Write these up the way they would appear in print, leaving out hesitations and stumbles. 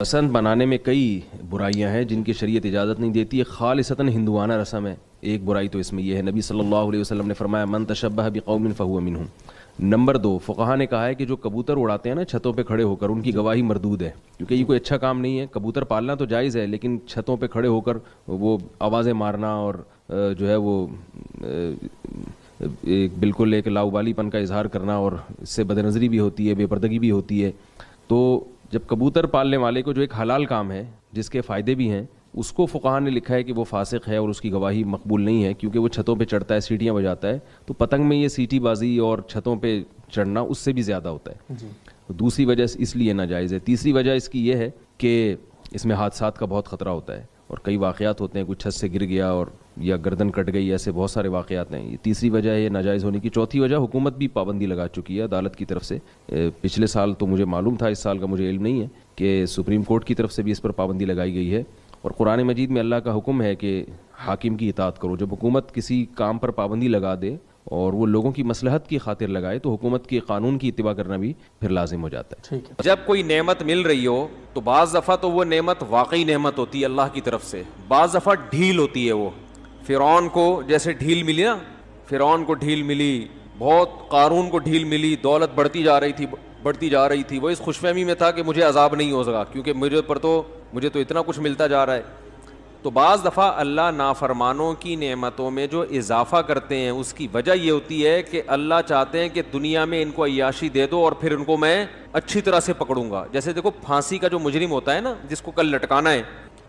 پسند بنانے میں کئی برائیاں ہیں جن کی شریعت اجازت نہیں دیتی. یہ خالصتاً ہندوانہ رسم ہے. ایک برائی تو اس میں یہ ہے، نبی صلی اللہ علیہ وسلم نے فرمایا من تشبہ بقوم فہو منہم. نمبر 2، فقہا نے کہا ہے کہ جو کبوتر اڑاتے ہیں نا چھتوں پہ کھڑے ہو کر، ان کی گواہی مردود ہے، کیونکہ یہ کوئی اچھا کام نہیں ہے. کبوتر پالنا تو جائز ہے، لیکن چھتوں پہ کھڑے ہو کر وہ آوازیں مارنا اور جو ہے وہ بالکل ایک لاؤبالی پن کا اظہار کرنا، اور اس سے بد نظری بھی ہوتی ہے، بے پردگی بھی ہوتی ہے. تو جب کبوتر پالنے والے کو جو ایک حلال کام ہے جس کے فائدے بھی ہیں، اس کو فقہا نے لکھا ہے کہ وہ فاسق ہے اور اس کی گواہی مقبول نہیں ہے، کیونکہ وہ چھتوں پہ چڑھتا ہے، سیٹیاں بجاتا ہے. تو پتنگ میں یہ سیٹی بازی اور چھتوں پہ چڑھنا اس سے بھی زیادہ ہوتا ہے. دوسری وجہ اس لیے ناجائز ہے. تیسری وجہ اس کی یہ ہے کہ اس میں حادثات کا بہت خطرہ ہوتا ہے، اور کئی واقعات ہوتے ہیں، کوئی چھت سے گر گیا اور یا گردن کٹ گئی، ایسے بہت سارے واقعات ہیں. یہ تیسری وجہ ہے یہ ناجائز ہونے کی. چوتھی وجہ حکومت بھی پابندی لگا چکی ہے عدالت کی طرف سے. پچھلے سال تو مجھے معلوم تھا، اس سال کا مجھے علم نہیں ہے، کہ سپریم کورٹ کی طرف سے بھی اس پر پابندی لگائی گئی ہے. اور قرآن مجید میں اللہ کا حکم ہے کہ حاکم کی اطاعت کرو. جب حکومت کسی کام پر پابندی لگا دے اور وہ لوگوں کی مصلحت کی خاطر لگائے تو حکومت کے قانون کی اتباع کرنا بھی پھر لازم ہو جاتا ہے. جب کوئی نعمت مل رہی ہو تو بعض دفعہ تو وہ نعمت واقعی نعمت ہوتی ہے اللہ کی طرف سے، بعض دفعہ ڈھیل ہوتی ہے. وہ فرعون کو جیسے ڈھیل ملی نا، فرعون کو ڈھیل ملی، بہت قارون کو ڈھیل ملی، دولت بڑھتی جا رہی تھی. وہ اس خوش فہمی میں تھا کہ مجھے عذاب نہیں ہو سکا، کیونکہ مجھے تو اتنا کچھ ملتا جا رہا ہے. تو بعض دفعہ اللہ نافرمانوں کی نعمتوں میں جو اضافہ کرتے ہیں اس کی وجہ یہ ہوتی ہے کہ اللہ چاہتے ہیں کہ دنیا میں ان کو عیاشی دے دو اور پھر ان کو میں اچھی طرح سے پکڑوں گا. جیسے دیکھو پھانسی کا جو مجرم ہوتا ہے نا، جس کو کل لٹکانا ہے،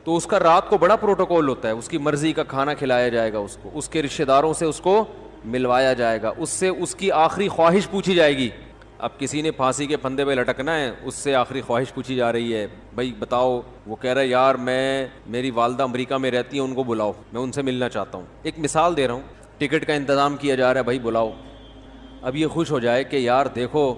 تو اس کا رات کو بڑا پروٹوکول ہوتا ہے. اس کی مرضی کا کھانا کھلایا جائے گا، اس کو اس کے رشتہ داروں سے اس کو ملوایا جائے گا، اس سے اس کی آخری خواہش پوچھی جائے گی. اب کسی نے پھانسی کے پھندے پہ لٹکنا ہے، اس سے آخری خواہش پوچھی جا رہی ہے، بھائی بتاؤ. وہ کہہ رہا ہے یار میری والدہ امریکہ میں رہتی ہیں، ان کو بلاؤ، میں ان سے ملنا چاہتا ہوں. ایک مثال دے رہا ہوں، ٹکٹ کا انتظام کیا جا رہا ہے، بھائی بلاؤ. اب یہ خوش ہو جائے کہ یار دیکھو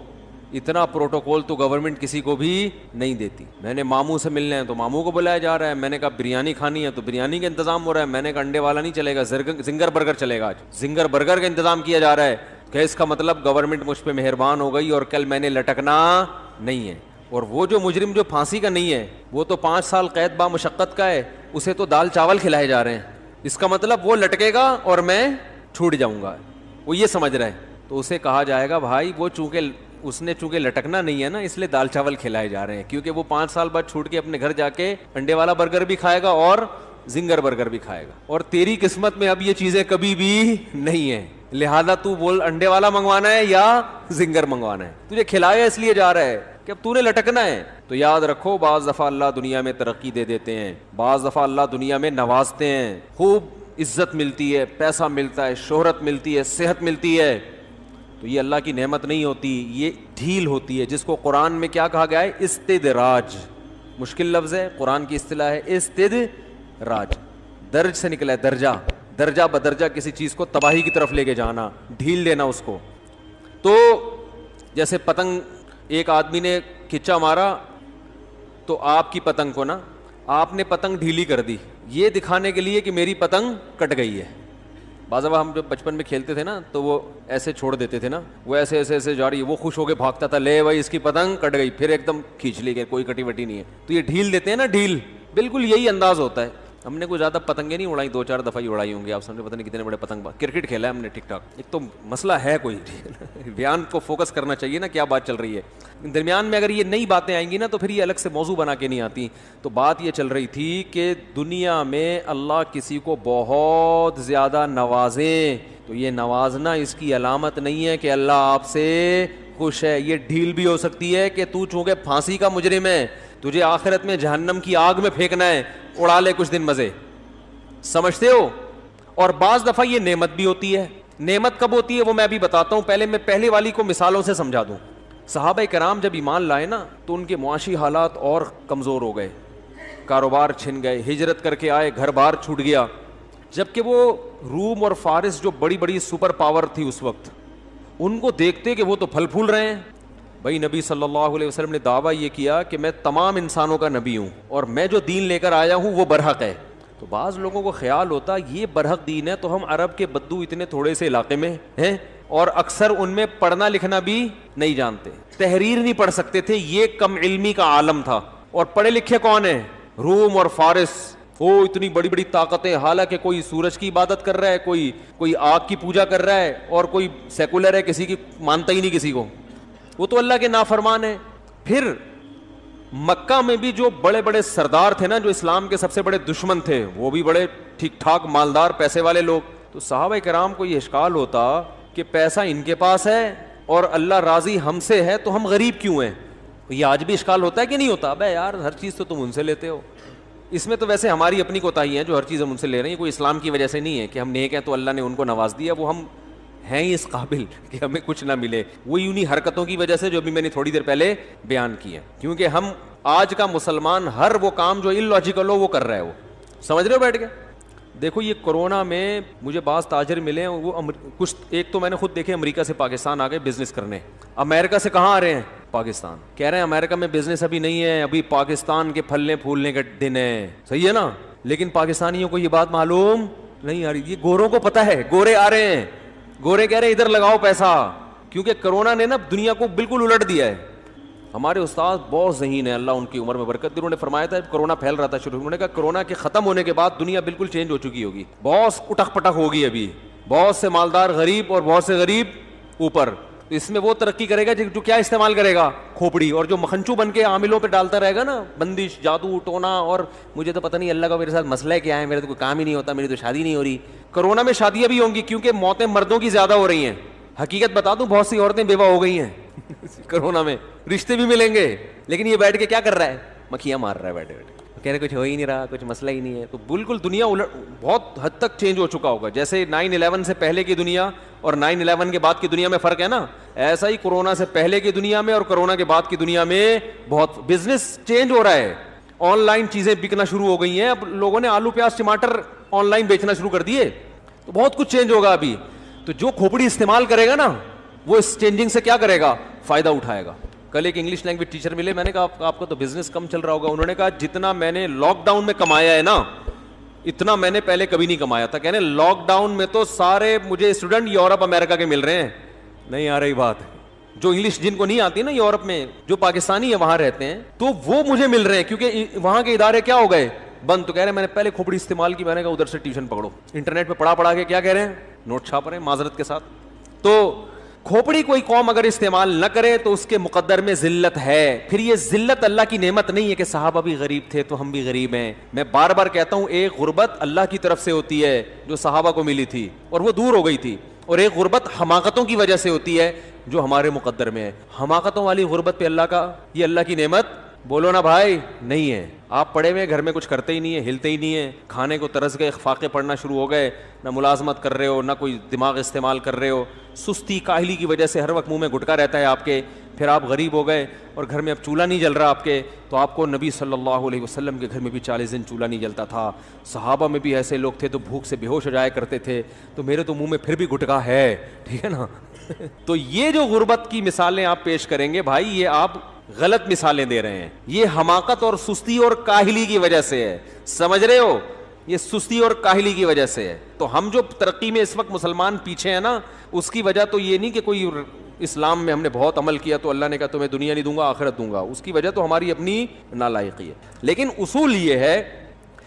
اتنا پروٹوکول تو گورنمنٹ کسی کو بھی نہیں دیتی. میں نے ماموں سے ملنا ہے تو ماموں کو بلایا جا رہا ہے. میں نے کہا بریانی کھانی ہے تو بریانی کا انتظام ہو رہا ہے. میں نے کہا انڈے والا نہیں چلے گا، زنگر برگر چلے گا. آج زنگر برگر کا انتظام کیا جا رہا ہے کہ اس کا مطلب گورنمنٹ مجھ پہ مہربان ہو گئی اور کل میں نے لٹکنا نہیں ہے. اور وہ جو مجرم جو پھانسی کا نہیں ہے، وہ تو 5 سال قید با مشقت کا ہے، اسے تو دال چاول کھلائے جا رہے ہیں. اس کا مطلب وہ لٹکے گا اور میں چھوٹ جاؤں گا، وہ یہ سمجھ رہے ہیں. تو اسے کہا جائے گا بھائی وہ چونکہ لٹکنا نہیں ہے نا، اس لیے دال چاول کھلائے جا رہے ہیں، کیونکہ وہ 5 سال بعد چھوٹ کے اپنے گھر جا کے انڈے والا برگر بھی کھائے گا اور زنگر برگر بھی کھائے گا. اور تیری قسمت میں اب یہ چیزیں کبھی بھی نہیں ہیں، لہذا تو بول انڈے والا منگوانا ہے یا زنگر منگوانا ہے. تجھے کھلایا اس لیے جا رہا ہے کہ اب تو نے لٹکنا ہے. تو یاد رکھو بعض دفعہ اللہ دنیا میں ترقی دے دیتے ہیں، بعض دفعہ اللہ دنیا میں نوازتے ہیں، خوب عزت ملتی ہے، پیسہ ملتا ہے، شہرت ملتی ہے، صحت ملتی ہے. تو یہ اللہ کی نعمت نہیں ہوتی، یہ ڈھیل ہوتی ہے، جس کو قرآن میں کیا کہا گیا ہے؟ استدراج. مشکل لفظ ہے، قرآن کی اصطلاح ہے استدراج. درج سے نکلا ہے، درجہ بدرجہ کسی چیز کو تباہی کی طرف لے کے جانا، ڈھیل دینا اس کو. تو جیسے پتنگ ایک آدمی نے کھچا مارا تو آپ کی پتنگ کو نا، آپ نے پتنگ ڈھیلی کر دی یہ دکھانے کے لیے کہ میری پتنگ کٹ گئی ہے. بعض دفعہ ہم جب بچپن میں کھیلتے تھے نا تو وہ ایسے چھوڑ دیتے تھے نا، وہ ایسے جا رہی ہے، وہ خوش ہو کے بھاگتا تھا، لے بھائی اس کی پتنگ کٹ گئی، پھر ایک دم کھینچ لی گئی، کوئی کٹی وٹی نہیں ہے. تو یہ ڈھیل دیتے ہیں نا، ڈھیل، بالکل یہی انداز ہوتا ہے. ہم نے کوئی زیادہ پتنگیں نہیں اڑائی، 2-4 دفعہ ہی اڑائی ہوں گی. آپ سمجھے پتہ نہیں کتنے بڑے پتنگ. کرکٹ کھیلا ہے ہم نے ٹھیک ٹھاک. ایک تو مسئلہ ہے کوئی بیان کو فوکس کرنا چاہیے نا، کیا بات چل رہی ہے. درمیان میں اگر یہ نئی باتیں آئیں گی نا تو پھر یہ الگ سے موضوع بنا کے نہیں آتی. تو بات یہ چل رہی تھی کہ دنیا میں اللہ کسی کو بہت زیادہ نوازیں تو یہ نوازنا اس کی علامت نہیں ہے کہ اللہ آپ سے خوش ہے. یہ ڈھیل بھی ہو سکتی ہے کہ تو چونکہ پھانسی کا مجرم ہے، تجھے آخرت میں جہنم کی آگ میں پھینکنا ہے، اڑا لے کچھ دن مزے. سمجھتے ہو؟ اور بعض دفعہ یہ نعمت بھی ہوتی ہے. نعمت کب ہوتی ہے وہ میں ابھی بتاتا ہوں. پہلے میں پہلے والی کو مثالوں سے سمجھا دوں. صحابہ کرام جب ایمان لائے نا تو ان کے معاشی حالات اور کمزور ہو گئے، کاروبار چھن گئے، ہجرت کر کے آئے، گھر بار چھوٹ گیا. جبکہ وہ روم اور فارس جو بڑی بڑی سپر پاور تھی اس وقت، ان کو دیکھتے کہ وہ تو پھل پھول رہے ہیں. بھائی نبی صلی اللہ علیہ وسلم نے دعویٰ یہ کیا کہ میں تمام انسانوں کا نبی ہوں اور میں جو دین لے کر آیا ہوں وہ برحق ہے. تو بعض لوگوں کو خیال ہوتا یہ برحق دین ہے تو ہم عرب کے بدو اتنے تھوڑے سے علاقے میں ہیں اور اکثر ان میں پڑھنا لکھنا بھی نہیں جانتے، تحریر نہیں پڑھ سکتے تھے، یہ کم علمی کا عالم تھا. اور پڑھے لکھے کون ہیں؟ روم اور فارس. اتنی بڑی بڑی طاقتیں, حالانکہ کوئی سورج کی عبادت کر رہا ہے, کوئی آگ کی پوجا کر رہا ہے, اور کوئی سیکولر ہے, کسی کی مانتا ہی نہیں کسی کو, وہ تو اللہ کے نافرمان ہے. پھر مکہ میں بھی جو بڑے بڑے سردار تھے نا, جو اسلام کے سب سے بڑے دشمن تھے, وہ بھی بڑے ٹھیک ٹھاک مالدار پیسے والے لوگ. تو صحابہ کرام کو یہ اشکال ہوتا کہ پیسہ ان کے پاس ہے اور اللہ راضی ہم سے ہے, تو ہم غریب کیوں ہیں؟ یہ آج بھی اشکال ہوتا ہے کہ نہیں ہوتا؟ ابے یار, ہر چیز تو تم ان سے لیتے ہو. اس میں تو ویسے ہماری اپنی کوتاہی ہے جو ہر چیز ہم ان سے لے رہے ہیں, کوئی اسلام کی وجہ سے نہیں ہے کہ ہم نیک ہیں تو اللہ نے ان کو نواز دیا, وہ ہم ہیں ہی اس قابل کہ ہمیں کچھ نہ ملے. وہ انہی حرکتوں کی وجہ سے جو بھی میں نے تھوڑی دیر پہلے بیان کی ہے, کیونکہ ہم آج کا مسلمان ہر وہ کام جو ان لاجیکل ہو وہ کر رہا ہے. وہ سمجھ رہے ہو بیٹھ کے؟ دیکھو یہ کورونا میں مجھے بعض تاجر ملے ہیں, وہ کچھ ایک تو میں نے خود دیکھے امریکہ سے پاکستان آ گئے بزنس کرنے. امریکہ سے کہاں آ رہے ہیں؟ پاکستان. کہہ رہے ہیں امریکہ میں بزنس ابھی نہیں ہے, ابھی پاکستان کے پھلنے پھولنے کا دن ہے. صحیح ہے نا؟ لیکن پاکستانیوں کو یہ بات معلوم نہیں آ رہی. یہ گوروں کو پتہ ہے, گورے آ رہے ہیں, گورے کہہ رہے ہیں ادھر لگاؤ پیسہ, کیونکہ کرونا نے نا دنیا کو بالکل الٹ دیا ہے. ہمارے استاد بہت ذہین ہے, اللہ ان کی عمر میں برکت دے. انہوں نے فرمایا تھا کرونا پھیل رہا تھا شروع, انہوں نے کہا کرونا کے ختم ہونے کے بعد دنیا بالکل چینج ہو چکی ہوگی, بہت اٹک پٹک ہوگی, ابھی بہت سے مالدار غریب اور بہت سے غریب اوپر. اس میں وہ ترقی کرے گا جو کیا استعمال کرے گا؟ کھوپڑی. اور جو مکھنچو بن کے عاملوں پہ ڈالتا رہے گا نا بندش, جادو ٹونا, اور مجھے تو پتہ نہیں اللہ کا میرے ساتھ مسئلہ ہے کیا ہے, میرے تو کوئی کام ہی نہیں ہوتا, میری تو شادی نہیں ہو رہی. کرونا میں شادیاں بھی ہوں گی کیونکہ موتیں مردوں کی زیادہ ہو رہی ہیں. حقیقت بتا دوں, بہت سی عورتیں بیوہ ہو گئی ہیں کرونا میں, رشتے بھی ملیں گے, لیکن یہ بیٹھ کے کیا کر رہا ہے؟ مکھیاں مار رہا ہے بیٹھے بیٹھے, کہہ رہے کچھ ہو ہی نہیں رہا, کچھ مسئلہ ہی نہیں ہے. تو بالکل دنیا بہت حد تک چینج ہو چکا ہوگا. جیسے 9/11 سے پہلے کی دنیا اور 9/11 کے بعد کی دنیا میں فرق ہے نا, ایسا ہی کورونا سے پہلے کی دنیا میں اور کورونا کے بعد کی دنیا میں بہت بزنس چینج ہو رہا ہے. آن لائن چیزیں بکنا شروع ہو گئی ہیں, اب لوگوں نے آلو پیاز ٹماٹر آن لائن بیچنا شروع کر دیے, تو بہت کچھ چینج ہوگا ابھی. تو جو کھوپڑی استعمال کرے گا نا وہ اس چینجنگ سے کیا کرے گا؟ فائدہ اٹھائے گا. کل ایک انگلش لینگویج ٹیچر ملے, میں نے کہا آپ کو تو بزنس کم چل رہا ہوگا. انہوں نے کہا جتنا میں نے لاک ڈاؤن میں کمایا ہے نا, اتنا میں نے پہلے کبھی نہیں کمایا تھا. کہنے لاک ڈاؤن میں تو سارے مجھے اسٹوڈنٹ یورپ امریکہ کے مل رہے ہیں. نہیں آ رہی بات, جو انگلش جن کو نہیں آتی نا یورپ میں, جو پاکستانی ہے وہاں رہتے ہیں, تو وہ مجھے مل رہے ہیں کیونکہ وہاں کے ادارے کیا ہو گئے؟ بند. تو کہہ رہے ہیں میں نے پہلے کھوپڑی استعمال کی, میں نے کہا ادھر سے ٹیوشن پکڑو, انٹرنیٹ پہ پڑھا کے کیا کہہ رہے ہیں؟ نوٹ چھاپ رہے ہیں معذرت کے ساتھ. تو کھوپڑی کوئی قوم اگر استعمال نہ کرے تو اس کے مقدر میں ذلت ہے. پھر یہ ذلت اللہ کی نعمت نہیں ہے کہ صحابہ بھی غریب تھے تو ہم بھی غریب ہیں. میں بار بار کہتا ہوں, ایک غربت اللہ کی طرف سے ہوتی ہے جو صحابہ کو ملی تھی اور وہ دور ہو گئی تھی, اور ایک غربت حماقتوں کی وجہ سے ہوتی ہے جو ہمارے مقدر میں ہے. حماقتوں والی غربت پہ یہ اللہ کی نعمت بولو نا بھائی نہیں ہے. آپ پڑھے ہوئے گھر میں کچھ کرتے ہی نہیں ہیں, ہلتے ہی نہیں ہیں, کھانے کو ترس گئے, فاقے پڑھنا شروع ہو گئے, نہ ملازمت کر رہے ہو, نہ کوئی دماغ استعمال کر رہے ہو, سستی کاہلی کی وجہ سے ہر وقت منہ میں گٹکا رہتا ہے آپ کے. پھر آپ غریب ہو گئے اور گھر میں اب چولہا نہیں جل رہا آپ کے, تو آپ کو نبی صلی اللہ علیہ وسلم کے گھر میں بھی 40 دن چولہا نہیں جلتا تھا. صحابہ میں بھی ایسے لوگ تھے تو بھوک سے بے ہوش ہو جایا کرتے تھے, تو میرے تو منہ میں پھر بھی گٹکا ہے, ٹھیک ہے نا. تو یہ جو غربت کی مثالیں آپ پیش کریں گے بھائی, یہ آپ غلط مثالیں دے رہے ہیں. یہ حماقت اور سستی اور کاہلی کی وجہ سے ہے, سمجھ رہے ہو؟ یہ سستی اور کاہلی کی وجہ سے ہے. تو ہم جو ترقی میں اس وقت مسلمان پیچھے ہیں نا, اس کی وجہ تو یہ نہیں کہ کوئی اسلام میں ہم نے بہت عمل کیا تو اللہ نے کہا تمہیں دنیا نہیں دوں گا آخرت دوں گا, اس کی وجہ تو ہماری اپنی نالائقی ہے. لیکن اصول یہ ہے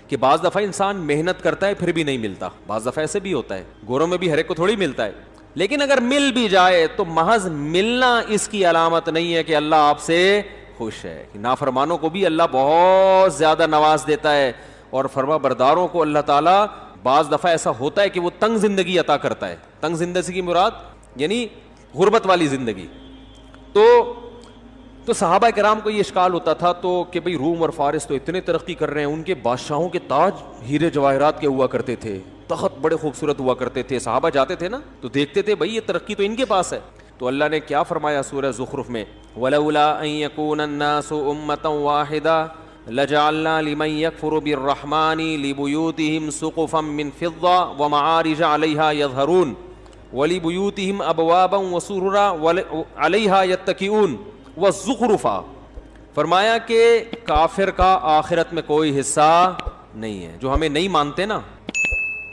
کہ بعض دفعہ انسان محنت کرتا ہے پھر بھی نہیں ملتا, بعض دفعہ ایسے بھی ہوتا ہے. گوروں میں بھی ہر ایک کو تھوڑی ملتا ہے, لیکن اگر مل بھی جائے تو محض ملنا اس کی علامت نہیں ہے کہ اللہ آپ سے خوش ہے. نافرمانوں کو بھی اللہ بہت زیادہ نواز دیتا ہے, اور فرما برداروں کو اللہ تعالیٰ بعض دفعہ ایسا ہوتا ہے کہ وہ تنگ زندگی عطا کرتا ہے. تنگ زندگی کی مراد یعنی غربت والی زندگی. تو صحابہ کرام کو یہ اشکال ہوتا تھا تو کہ بھئی روم اور فارس تو اتنے ترقی کر رہے ہیں, ان کے بادشاہوں کے تاج ہیرے جواہرات کے ہوا کرتے تھے, تخت بڑے خوبصورت ہوا کرتے تھے. صحابہ جاتے تھے نا تو دیکھتے تھے بھئی یہ ترقی تو ان کے پاس ہے. تو اللہ نے کیا فرمایا سورہ زخرف میں, وَلَوْلَا أَن يَكُونَ النَّاسُ أُمَّةً وَاحِدَةً لَجَعَلْنَا لِمَن يَكْفُرُ بِالرَّحْمَنِ لِبُيُوتِهِمْ سُقُفًا مِّن فِضَّةٍ وَمَعَارِجَ عَلَيْهَا يَظْهَرُونَ وَلِبُيُوتِهِمْ أَبْوَابًا وَسُرُرًا عَلَيْهَا يَتَّكِئُونَ وَالزُّخْرُفَ. فرمایا کہ کافر کا آخرت میں کوئی حصہ نہیں ہے. جو ہمیں نہیں مانتے نا,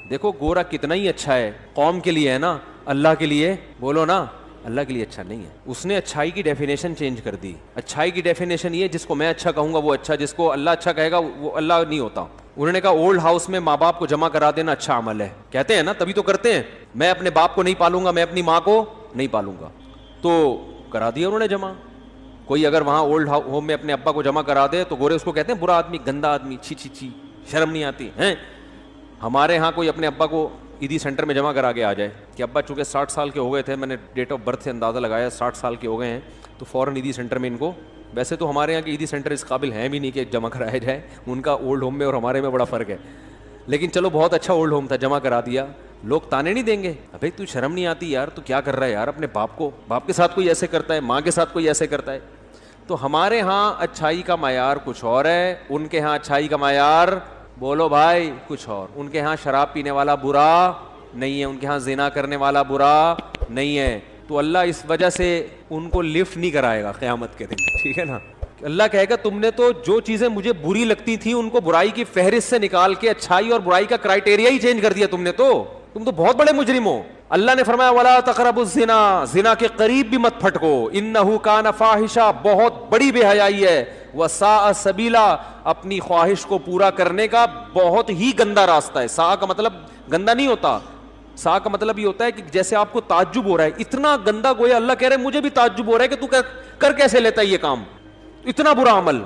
دیکھو گورا کتنا ہی اچھا ہے, قوم کے لیے ہے نا, اللہ کے لیے بولو نا, اللہ کے لیے اچھا نہیں ہے. اس نے اچھائی کی ڈیفینیشن چینج کر دی. اچھائی کی ڈیفینیشن یہ جس کو میں اچھا کہوں گا وہ اچھا, جس کو اللہ اچھا کہے گا وہ اللہ نہیں ہوتا. انہوں نے کہا اولڈ ہاؤس میں ماں باپ کو جمع کرا دینا اچھا عمل ہے. کہتے ہیں نا, تبھی تو کرتے ہیں. میں اپنے باپ کو نہیں پالوں گا, میں اپنی ماں کو نہیں پالوں گا, تو کرا دیا انہوں نے جمع. کوئی اگر وہاں اولڈ ہوم میں اپنے ابا کو جمع کرا دے تو گورے اس کو کہتے ہیں برا آدمی, گندا آدمی, چھی چھی چھی, شرم نہیں آتی ہیں. ہمارے ہاں کوئی اپنے ابا کو عیدی سینٹر میں جمع کرا کے آ جائے کہ ابا چونکہ 60 سال کے ہو گئے تھے, میں نے ڈیٹ آف برتھ سے اندازہ لگایا 60 سال کے ہو گئے ہیں, تو فوراً عیدی سینٹر میں ان کو, ویسے تو ہمارے یہاں کے عیدی سینٹر اس قابل ہیں بھی نہیں کہ جمع کرایا جائے, ان کا اولڈ ہوم میں اور ہمارے میں بڑا فرق ہے, لیکن چلو بہت اچھا اولڈ ہوم تھا, جمع کرا دیا. لوگ تانے نہیں دیں گے, ابے تو شرم نہیں آتی یار, تو کیا کر رہا ہے یار, اپنے باپ کے ساتھ کوئی ایسے کرتا ہے, ماں کے ساتھ کوئی ایسے کرتا ہے. تو ہمارے ہاں اچھائی کا معیار کچھ اور ہے, ان کے ہاں اچھائی کا معیار بولو بھائی کچھ اور. ان کے ہاں شراب پینے والا برا نہیں ہے, ان کے ہاں زنا کرنے والا برا نہیں ہے. تو اللہ اس وجہ سے ان کو لفٹ نہیں کرائے گا قیامت کے دن, ٹھیک ہے نا. اللہ کہے گا تم نے تو جو چیزیں مجھے بری لگتی تھیں ان کو برائی کی فہرست سے نکال کے اچھائی اور برائی کا کرائٹیریا ہی چینج کر دیا تم نے, تو تم تو بہت بڑے مجرم ہو. اللہ نے فرمایا ولا تقربوا الزنا, زنا کے قریب بھی مت پھٹکو, انہ کان فاحشہ, بہت بڑی بے حیائی ہے, وساء سبیلا, اپنی خواہش کو پورا کرنے کا بہت ہی گندا راستہ ہے. سا کا مطلب گندا نہیں ہوتا, سا کا مطلب یہ ہوتا ہے کہ جیسے آپ کو تعجب ہو رہا ہے, اتنا گندا, گویا اللہ کہہ رہے ہیں مجھے بھی تعجب ہو رہا ہے کہ تو کر کیسے لیتا ہے یہ کام, اتنا برا عمل.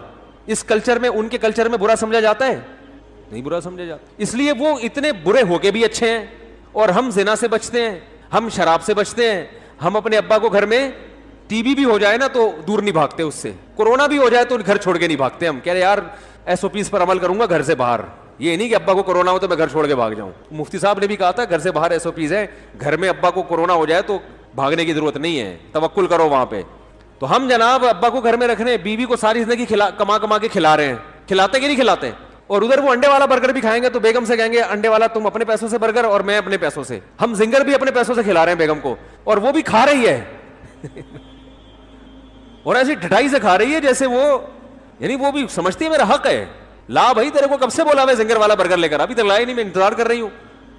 اس کلچر میں, ان کے کلچر میں برا سمجھا جاتا ہے, نہیں برا سمجھا جاتا, اس لیے وہ اتنے برے ہو کے بھی اچھے ہیں. اور ہم زنا سے بچتے ہیں, ہم شراب سے بچتے ہیں, ہم اپنے ابا کو گھر میں ٹی بی بھی ہو جائے نا تو دور نہیں بھاگتے اس سے, کورونا بھی ہو جائے تو گھر چھوڑ کے نہیں بھاگتے. ہم کہہ رہے یار ایس او پیز پر عمل کروں گا گھر سے باہر, یہ نہیں کہ ابا کو کورونا ہو تو میں گھر چھوڑ کے بھاگ جاؤں. مفتی صاحب نے بھی کہا تھا گھر سے باہر ایس او پیز ہے, گھر میں ابا کو کورونا ہو جائے تو بھاگنے کی ضرورت نہیں ہے, توکل کرو وہاں پہ. تو ہم جناب ابا کو گھر میں رکھنے, بیوی کو ساری زندگی کما کے کھلا رہے ہیں, کھلاتے کہ نہیں کھلاتے, اور ادھر وہ انڈے والا برگر بھی کھائیں گے تو بیگم سے کہیں گے انڈے والا تم اپنے پیسوں سے برگر اور میں اپنے پیسوں سے. ہم زنگر بھی اپنے پیسوں سے کھلا رہے ہیں بیگم کو, اور وہ بھی کھا رہی ہے اور ایسی ڈھٹائی سے کھا رہی ہے جیسے وہ, یعنی وہ بھی سمجھتی ہے میرا حق ہے. لا بھائی تیرے کو کب سے بولا میں زنگر والا برگر لے کر, ابھی تک لایا نہیں, میں انتظار کر رہی ہوں.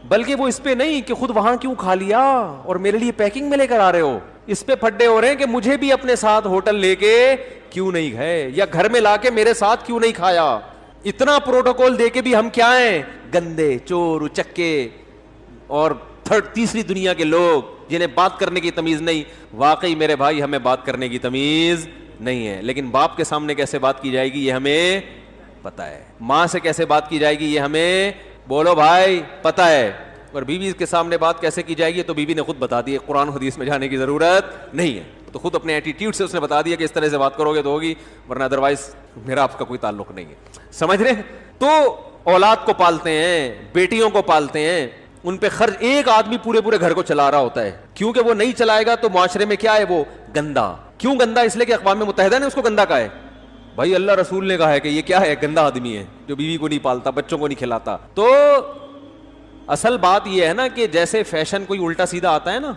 بلکہ وہ اس پہ نہیں کہ خود وہاں کیوں کھا لیا اور میرے لیے پیکنگ میں لے کر آ رہے ہو, اس پہ پھڈے ہو رہے ہیں کہ مجھے بھی اپنے ساتھ ہوٹل لے کے کیوں نہیں گئے, یا گھر میں لا کے میرے ساتھ کیوں نہیں کھایا. اتنا پروٹوکول دے کے بھی ہم کیا ہیں, گندے, چور, اچکے اور تیسری دنیا کے لوگ جنہیں بات کرنے کی تمیز نہیں. واقعی میرے بھائی ہمیں بات کرنے کی تمیز نہیں ہے, لیکن باپ کے سامنے کیسے بات کی جائے گی یہ ہمیں پتہ ہے, ماں سے کیسے بات کی جائے گی یہ ہمیں بولو بھائی پتہ ہے, اور بیوی کے سامنے بات کیسے کی جائے گی تو بیوی نے خود بتا دی, قرآن حدیث میں جانے کی ضرورت نہیں ہے, تو خود اپنے ایٹیٹیوڈ سے اس نے بتا دیا کہ اس طرح سے بات کرو گے تو ہوگی, ورنہ ادروائز میرا آپ کا کوئی تعلق نہیں ہے. سمجھ رہے؟ تو اولاد کو پالتے ہیں, بیٹیوں کو پالتے ہیں, ان پہ خرچ ایک آدمی پورے گھر کو چلا رہا ہوتا ہے, کیونکہ وہ نہیں چلائے گا تو معاشرے میں کیا ہے, وہ گندا. کیوں گندا؟ اس لیے کہ اقوام متحدہ نے اس کو گندا کہا ہے. بھائی اللہ رسول نے کہا ہے کہ یہ کیا ہے, گندا آدمی ہے جو بیوی کو نہیں پالتا, بچوں کو نہیں کھلاتا. تو اصل بات یہ ہے نا کہ جیسے فیشن کوئی الٹا سیدھا آتا ہے نا,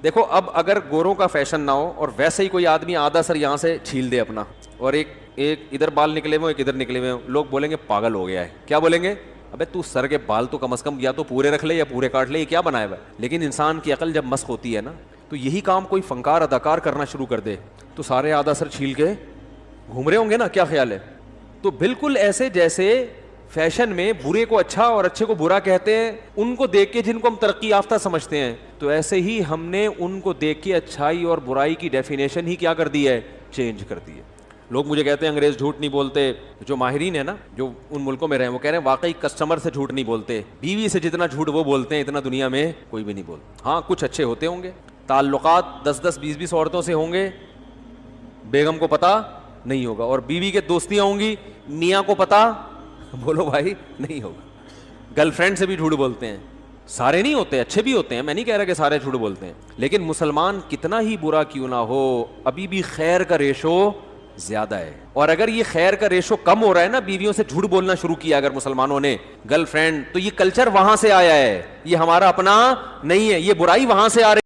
دیکھو اب اگر گوروں کا فیشن نہ ہو اور ویسے ہی کوئی آدمی آدھا سر یہاں سے چھیل دے اپنا, اور ایک ادھر بال نکلے ہوئے, ایک ادھر نکلے ہوئے, لوگ بولیں گے پاگل ہو گیا ہے. کیا بولیں گے؟ ابے تو سر کے بال تو کم از کم یا تو پورے رکھ لے یا پورے کاٹ لے, یہ کیا بنایا ہوا ہے. لیکن انسان کی عقل جب مسخ ہوتی ہے نا تو یہی کام کوئی فنکار اداکار کرنا شروع کر دے تو سارے آدھا سر چھیل کے گھوم رہے ہوں گے نا, کیا خیال ہے؟ تو بالکل ایسے جیسے فیشن میں برے کو اچھا اور اچھے کو برا کہتے ہیں, ان کو دیکھ کے جن کو ہم ترقی یافتہ سمجھتے ہیں, تو ایسے ہی ہم نے ان کو دیکھ کے اچھائی اور برائی کی ڈیفینیشن ہی کیا کر دی ہے, چینج کر دی ہے. لوگ مجھے کہتے ہیں انگریز جھوٹ نہیں بولتے, جو ماہرین ہیں نا جو ان ملکوں میں رہے ہیں وہ کہہ رہے ہیں واقعی کسٹمر سے جھوٹ نہیں بولتے, بیوی سے جتنا جھوٹ وہ بولتے ہیں اتنا دنیا میں کوئی بھی نہیں بولتا. ہاں کچھ اچھے ہوتے ہوں گے, تعلقات 10-10 20-20 عورتوں سے ہوں گے, بیگم کو پتہ نہیں ہوگا, اور بیوی کے دوستیاں ہوں گی, میاں کو پتہ بولو بھائی نہیں ہوگا. گرل فرینڈ سے بھی جھوٹ بولتے ہیں, سارے نہیں ہوتے, اچھے بھی ہوتے ہیں, میں نہیں کہہ رہا کہ سارے جھوٹ بولتے ہیں, لیکن مسلمان کتنا ہی برا کیوں نہ ہو ابھی بھی خیر کا ریشو زیادہ ہے. اور اگر یہ خیر کا ریشو کم ہو رہا ہے نا, بیویوں سے جھوٹ بولنا شروع کیا اگر مسلمانوں نے, گرل فرینڈ, تو یہ کلچر وہاں سے آیا ہے, یہ ہمارا اپنا نہیں ہے, یہ برائی وہاں سے آ رہی